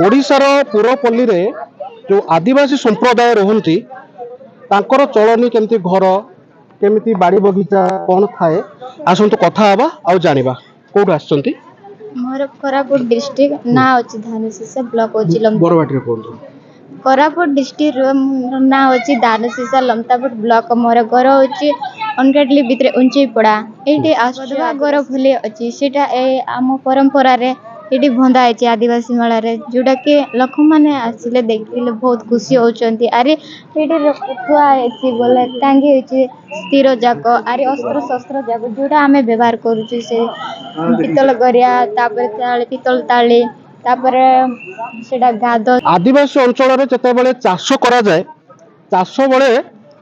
ओडिशार पुरपल्ली रे जो आदिवासी संप्रदाय रहती तांकर चलनी केमती घर केमती बाड़ी बगीचा कौन थाए आसतु कथा हवा आ जानिबा कोठ आछंती मोर कोरापुट डिस्ट्रिक्ट ना अछि धानुशीसा ब्लॉक अछि बरवाटी रे कोन कोरापुट डिस्ट्रिक्ट ना अछि धानुशीसा लमतापुर ब्लॉक मोर घर अछि अनगडली भितरे ऊंची पड़ा एठी आसवा घर भले अछि सेटा ए आम परंपरा रे एठी भंदा अछि आदिवासी मेला रे जोटा के लोक माने आसिले देखिले बहुत खुशी होचंती अरे एठी थुआ अछि बोले टांगी अछि स्थिर जाक अरे अस्त्र शस्त्र जाक जोटा हमें व्यवहार करूची से पितल गरिया तापर ताले पितल ताले तापर सेटा गाद आदिवासी अंचल रे जते बेले चाष करा जाए चाष बेले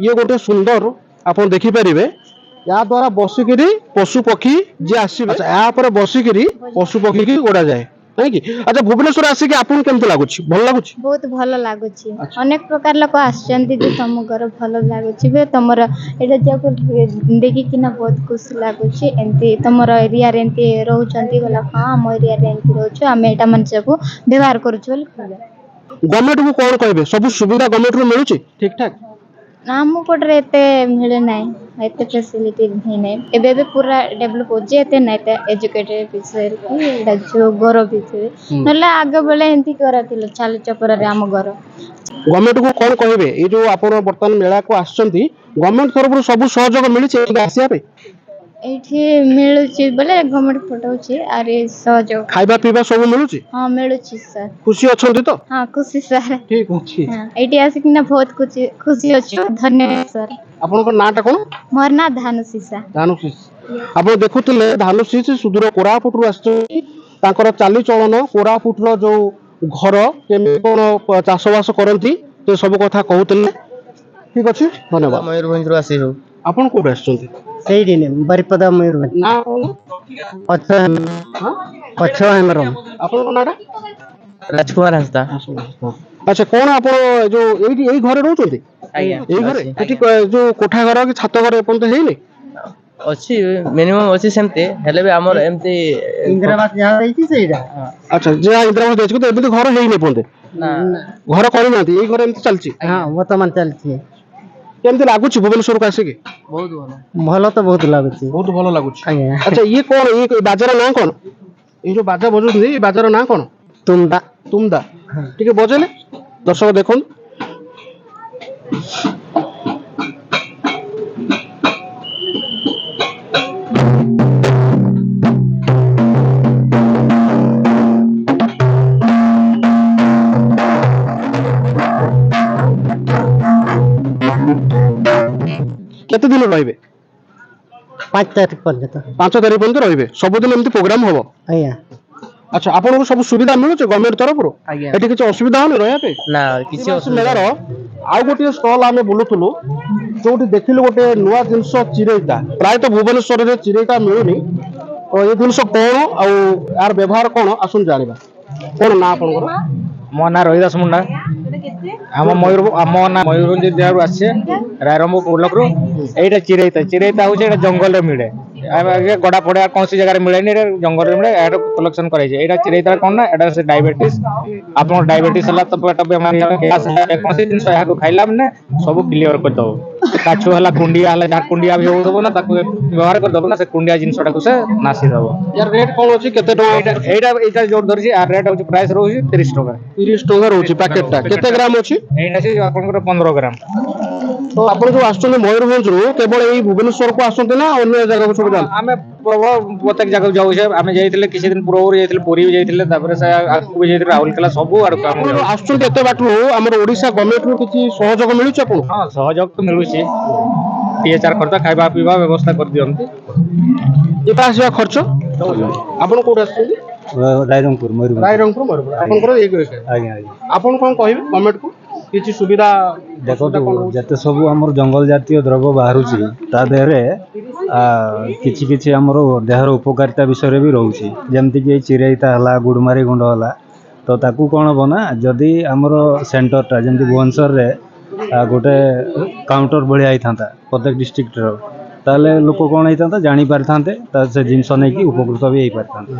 ये गोटे सुंदर आपण देखि परिबे या द्वारा बसिकिरी पशु पक्षी जे आसीबे या पर बसिकिरी पशु पक्षी की गोड़ा जाए नहीं कि अच्छा भुवनेश्वर आसी कि आपन केमते लागुची भल लागुची बहुत भल लागुची अनेक प्रकार लोक आछंती जे तुम घर भल लागुची बे तमर एटा जब देखि किना बहुत खुशी लागुची एंती तमर एरिया रे एंती रहउचंती बोला हां हम एरिया रे एंती रहउछु हमें एटा मन सब व्यवहार करूछु बोल गवर्नमेंट को कोन कहबे सब सुविधा गवर्नमेंट रो मिलुची ठीक ठाक नाम कोटरे एते मिले नाही एते फैसिलिटी भी नहीं एबे बे पूरा डेवलप हो जे एते नहीं ते एजुकेटेड विषय की एटा जो घर विषय नले आगे बोले एंती करथिल चाल चपर रे हम घर गवर्नमेंट को कोन कहबे ए जो आपण वर्तमान मेला को आछंती गवर्नमेंट तरफ सब सहयोग मिलुची आसिया पे एठी मिलुची बोले गवर्नमेंट पठाउची अरे सहयोग खाइबा पीबा सब मिलुची हां मिलुची सर खुशी अछंती तो हां खुशी सर ठीक अछि हां एठी आसी किना बहुत खुशी खुशी अछि धन्यवाद सर आपण को नाटा कोन मोर ना धानुशीसा आपण देखुतले धानुशीस सुदूर कोरापुट रु आछी तांकर चाली चलन कोरापुट रो जो घर केमे कोन चाषवास करंती तो सब कथा कहउतले ठीक अछि धन्यवाद मयूरभंज रु आसी हो आपण कोड आछंती सेही दिने बारिपदा मयूरभंज ना अच्छा हां अच्छा हमरो आपण को नाटा राजकुमार हंसदा अच्छा कोन आपण जो एई घरे रहउचंती आज्ञा एई घरे एठी जो कोठा घर कि छात घर एपन तो हेइले अछि मिनिमम अछि सेमते हेले बे हमर एमते इंदिरावास जहां रही सेइरा अच्छा जे इंदिरावास देछ तो एबे घर हेइने पनते ना घर करि नांती एई घर एमते चलची हां वर्तमान चलछि केमते लागुची भुवनेश्वर को आसी के बहुत भलो तो बहुत लागुछि बहुत भलो लागुची आज्ञा अच्छा ये कोन ये बाजार ना कोन ये जो बाजा बजउछी ये बाजार ना कोन तुमदा ठीक है बजेले दर्शक देखन केते दिन रहिबे 5 तारीख पर्यंत 5 तारीख पर्यंत रहिबे सब दिन एमती प्रोग्राम होबो आज्ञा अच्छा आपन को सब सुविधा मिलुचे गवर्नमेंट तरफ रो आज्ञा एठी किछ असुविधा होनी रहया पे ना किछि असुविधा रो आ गोटे स्टॉल आमे बुलुथुलु जोठी देखिलु गोटे नुवा जिंस चिरेटा प्राय तो भुवनेश्वर रे चिरेटा मिलुनी तो ये जिंस कोन आ यार व्यवहार कोन आसुन जानिबा कोन ना आपन को मो ना रोहिदास मुंडा हम मयूरभंज जिल्ला आसे रायरंगपुर ब्लॉक रो एटा चिरेता होचे एटा जंगल रे मिले आगे गडा पडा कौन सी जगह रे मिले नि जंगल रे मिले एटा कलेक्शन करे छै एटा चिरेता कोन ना एटा से डायबिटीज आपन डायबिटीज हला तो पेट बेमारी गैस कौन सी दिन सहा को खाइला माने सब क्लियर कर दो काछु हला कुंडिया हला जा कुंडिया भी हो दबो ना ताको व्यवहार कर दबो ना से कुंडिया जिंसटा को से नासी दबो यार रेट कोन होची केते टका एटा जोर धरसी आ रेट होची प्राइस रहउची 30 टका 30 टका रहउची पैकेट टा केते ग्राम अछि एटा से आपन को 15 ग्राम तो आपण जो आछन मयूरभंज रो केवल एई भुवनेश्वर को आसंते ना अन्य जगह को सब जान आमे प्रत्येक जगह जाऊ छे आमे जाइतिले किछि दिन पूर्व जाइतिले पुरी भी जाइतिले तापर से आकु भी जाइतिले राहुलकेला सब आड़ काम आछन केते बाटू हमर ओडिसा गवर्नमेंट रो किछि सहयोग मिलुछ आपण हां सहयोग तो मिलुछि टीएचआर खर्च खाइबा पीबा व्यवस्था कर दियंती एटा आसीबा खर्च आपण कोड आछन रायरंगपुर मयूरभंज आपण को एक आज्ञा आपण कोन कहिबे गवर्नमेंट को किछि सुविधा देखो जते सब हमर जंगल जातीय द्रव्य बाहरुछि ता देहरे किछि किछि हमर देहर उपकारिता विषय भी रहउछि जेमति कि चिरेइता हला गुडमारी गुंड हला तो ताकू कोन बना जदी हमर सेंटर टा जेमति भुवनेश्वर रे गोटे काउंटर बढ़िया आइथांता प्रत्येक डिस्ट्रिक्ट रो ताले लोक कोन आइथांता जानि पारथांते ता से जिंस नै कि उपकृत भी होई पारथांते।